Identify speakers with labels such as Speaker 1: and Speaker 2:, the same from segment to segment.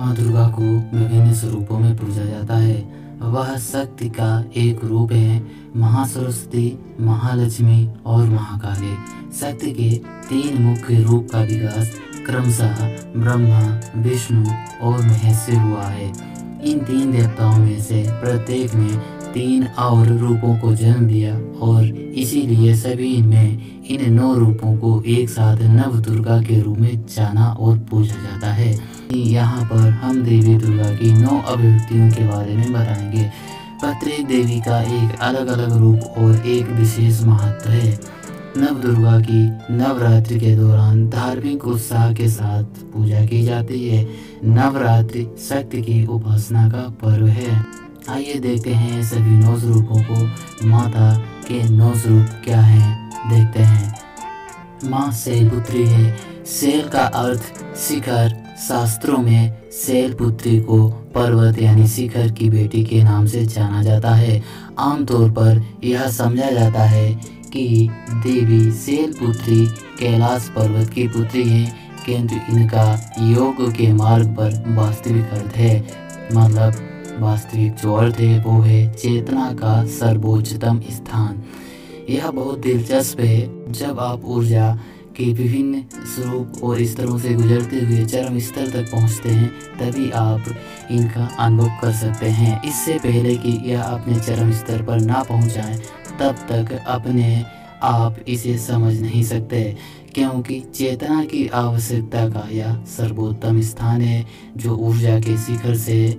Speaker 1: माँ दुर्गा को विभिन्न स्वरूपों में पूजा जाता है। वह शक्ति का एक रूप है। महासरस्वती, महालक्ष्मी और महाकाली। शक्ति के तीन मुख्य रूप का विकास क्रमशः ब्रह्मा, विष्णु और महेश से हुआ है। इन तीन देवताओं में से प्रत्येक ने तीन और रूपों को जन्म दिया और इसीलिए सभी में इन 9 रूपों को एक साथ नव दुर्गा के रूप में जाना और पूजा जाता है। यहाँ पर हम देवी दुर्गा की 9 अभिव्यक्तियों के बारे में बताएंगे। प्रत्येक देवी का एक अलग अलग रूप और एक विशेष महत्व है। नव दुर्गा की नवरात्रि के दौरान धार्मिक उत्साह के साथ पूजा की जाती है। नवरात्रि शक्ति की उपासना का पर्व है। आइए देखते हैं सभी 9 स्वरूपों को। माता के 9 स्वरूप क्या हैं, देखते हैं। माँ शैलपुत्री है। शैल का अर्थ शिखर। शास्त्रों में शैलपुत्री को पर्वत यानी शिखर की बेटी के नाम से जाना जाता है। आमतौर पर यह समझा जाता है कि देवी शैलपुत्री कैलाश पर्वत की पुत्री हैं, किंतु इनका योग के मार्ग पर वास्तविक अर्थ है, मतलब वास्तविक जो अर्थ है वो है चेतना का सर्वोच्चतम स्थान। यह बहुत दिलचस्प है। जब आप ऊर्जा के विभिन्न स्वरूप और स्तरों से गुजरते हुए चरम स्तर तक पहुंचते हैं, तभी आप इनका अनुभव कर सकते हैं। इससे पहले कि यह अपने चरम स्तर पर ना पहुंच जाए, तब तक अपने आप इसे समझ नहीं सकते, क्योंकि चेतना की आवश्यकता का यह सर्वोत्तम स्थान है जो ऊर्जा के शिखर से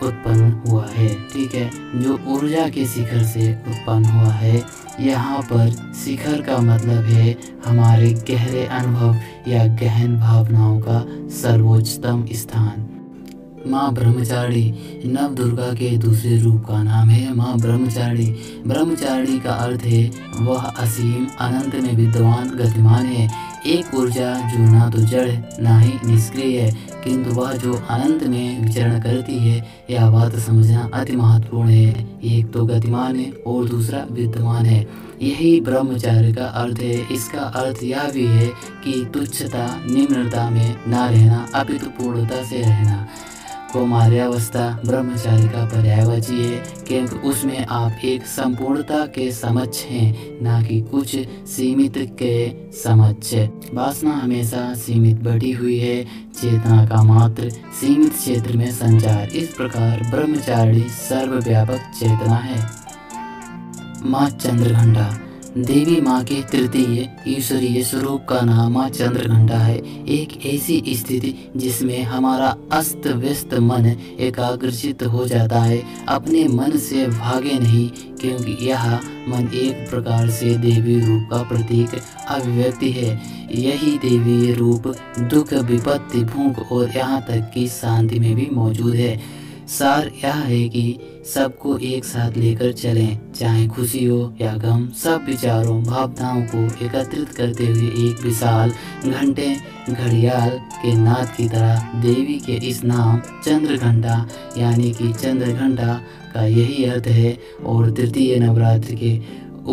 Speaker 1: उत्पन्न हुआ है। ठीक है, जो ऊर्जा के शिखर से उत्पन्न हुआ है। यहाँ पर शिखर का मतलब है हमारे गहरे अनुभव या गहन भावनाओं का सर्वोच्चतम स्थान। माँ ब्रह्मचारिणी नव दुर्गा के दूसरे रूप का नाम है माँ ब्रह्मचारिणी। ब्रह्मचारिणी का अर्थ है वह असीम अनंत में विद्यमान गतिमान है। एक ऊर्जा जो ना तो जड़ ना ही निष्क्रिय है, किंतु वह जो अनंत में विचरण करती है। यह बात समझना अति महत्वपूर्ण है। एक तो गतिमान है और दूसरा विद्यमान है। यही ब्रह्मचार्य का अर्थ है। इसका अर्थ यह भी है कि तुच्छता निम्नता में ना रहना, अपितु पूर्णता से रहना। कौमार्यावस्था ब्रह्मचार्य का पर्यायवाची है, क्योंकि उसमें आप एक संपूर्णता के समक्ष हैं, ना कि कुछ सीमित के समक्ष। वासना हमेशा सीमित बढ़ी हुई है, चेतना का मात्र सीमित क्षेत्र में संचार। इस प्रकार ब्रह्मचारिणी सर्वव्यापक चेतना है। माँ चंद्रघंटा देवी माँ के तृतीय ईश्वरीय स्वरूप का नाम माँ चंद्रघंटा है। एक ऐसी स्थिति जिसमें हमारा अस्त व्यस्त मन एकाग्रचित हो जाता है, अपने मन से भागे नहीं, क्योंकि यह मन एक प्रकार से देवी रूप का प्रतीक अभिव्यक्ति है। यही देवी रूप दुख, विपत्ति, भूख और यहाँ तक कि शांति में भी मौजूद है। सार यह है कि सबको एक साथ लेकर चलें, चाहे खुशी हो या गम। सब विचारों भावनाओं को एकत्रित करते हुए एक विशाल घंटे घड़ियाल के नाद की तरह देवी के इस नाम चंद्रघंटा यानी कि चंद्रघंटा का यही अर्थ है और तृतीय नवरात्रि के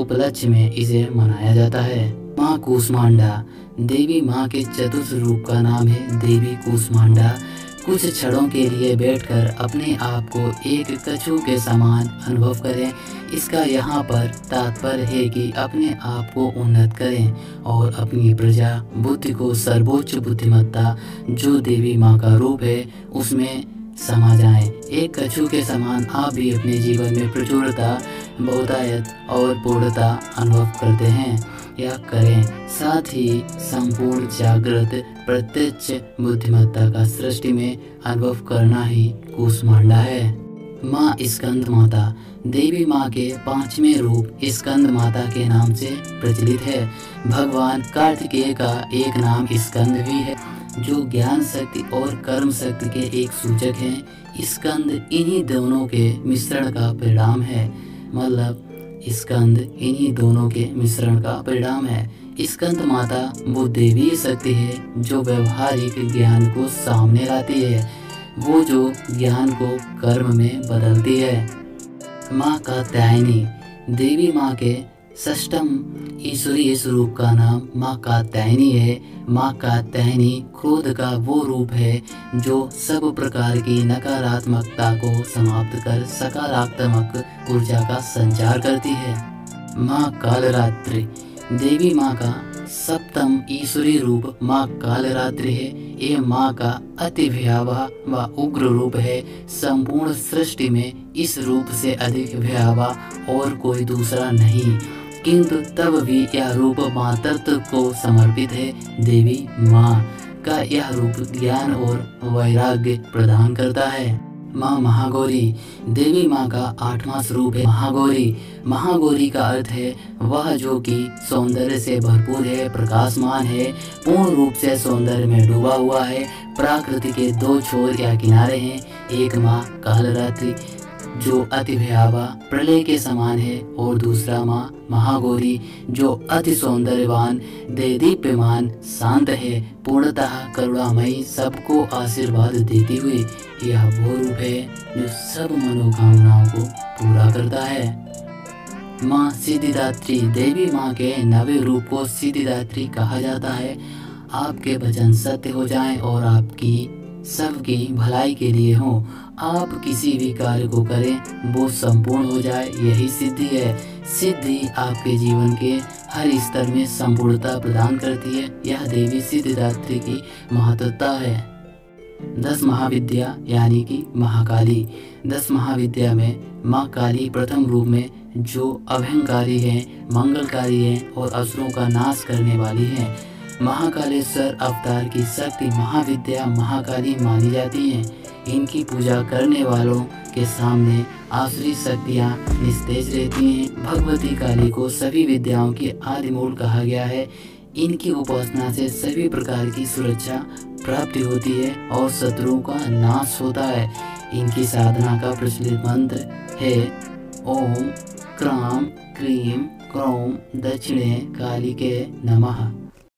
Speaker 1: उपलक्ष्य में इसे मनाया जाता है। माँ कूष्मांडा देवी माँ के चतुर्थ रूप का नाम है देवी कूष्मांडा। कुछ क्षणों के लिए बैठकर अपने आप को एक कछुए के समान अनुभव करें। इसका यहाँ पर तात्पर्य है कि अपने आप को उन्नत करें और अपनी प्रजा बुद्धि को सर्वोच्च बुद्धिमत्ता जो देवी माँ का रूप है उसमें समा जाएं। एक कछुए के समान आप भी अपने जीवन में प्रचुरता, बहुतायत और पूर्णता अनुभव करते हैं या करें। साथ ही संपूर्ण जागृत प्रत्यक्ष बुद्धिमत्ता का सृष्टि में अनुभव करना ही कूष्मांडा है। माँ स्कंद माता देवी माँ के 5वें रूप स्कंद माता के नाम से प्रचलित है। भगवान कार्तिकेय का एक नाम स्कंद भी है, जो ज्ञान शक्ति और कर्म शक्ति के एक सूचक हैं। स्कंद इन्हीं दोनों के मिश्रण का परिणाम है, मतलब स्कंद इन्हीं दोनों के मिश्रण का परिणाम है। स्कंद माता वो देवी शक्ति है जो व्यवहारिक ज्ञान को सामने लाती है, वो जो ज्ञान को कर्म में बदलती है। माँ कात्यायनी देवी माँ के षष्ठम ईश्वरीय स्वरूप का नाम माँ कात्यायनी है। माँ कात्यायनी क्रोध का वो रूप है जो सब प्रकार की नकारात्मकता को समाप्त कर सकारात्मक ऊर्जा का संचार करती है। माँ कालरात्रि देवी माँ का सप्तम ईश्वरीय रूप माँ कालरात्रि है। ये माँ का अति भयावह व उग्र रूप है। संपूर्ण सृष्टि में इस रूप से अधिक भयावह और कोई दूसरा नहीं, किंतु तब भी यह रूप माँ तत्व को समर्पित है। देवी माँ का यह रूप ज्ञान और वैराग्य प्रदान करता है। माँ महागौरी देवी माँ का 8वां स्वरूप है महागौरी। महागौरी का अर्थ है वह जो कि सौंदर्य से भरपूर है, प्रकाशमान है, पूर्ण रूप से सौंदर्य में डूबा हुआ है। प्रकृति के दो छोर या किनारे हैं, एक माँ कालरात्रि जो अति भयावह प्रलय के समान है और दूसरा माँ महागौरी जो अति सौंदर्यवान देदीप्यमान शांत है, पूर्णतः करुणामयी, सबको आशीर्वाद देती हुई। यह वो रूप है जो सब मनोकामनाओं को पूरा करता है। माँ सिद्धिदात्री देवी माँ के 9वें रूप को सिद्धिदात्री कहा जाता है। आपके वचन सत्य हो जाएं और आपकी सबकी भलाई के लिए हो। आप किसी भी कार्य को करें वो संपूर्ण हो जाए, यही सिद्धि है। सिद्धि आपके जीवन के हर स्तर में संपूर्णता प्रदान करती है। यह देवी सिद्धिदात्री की महत्वता है। 10 महाविद्या यानी कि महाकाली। 10 महाविद्या में माँ काली प्रथम रूप में जो अभयंकारी है, मंगलकारी है और असुरों का नाश करने वाली है। महाकालेश्वर अवतार की शक्ति महाविद्या महाकाली मानी जाती है। इनकी पूजा करने वालों के सामने आसुरी शक्तियाँ निस्तेज रहती हैं। भगवती काली को सभी विद्याओं की आदि मूल कहा गया है। इनकी उपासना से सभी प्रकार की सुरक्षा प्राप्ति होती है और शत्रुओं का नाश होता है। इनकी साधना का प्रचलित मंत्र है ओम क्राम क्रीम क्रौम दक्षिणे कालिके नमः।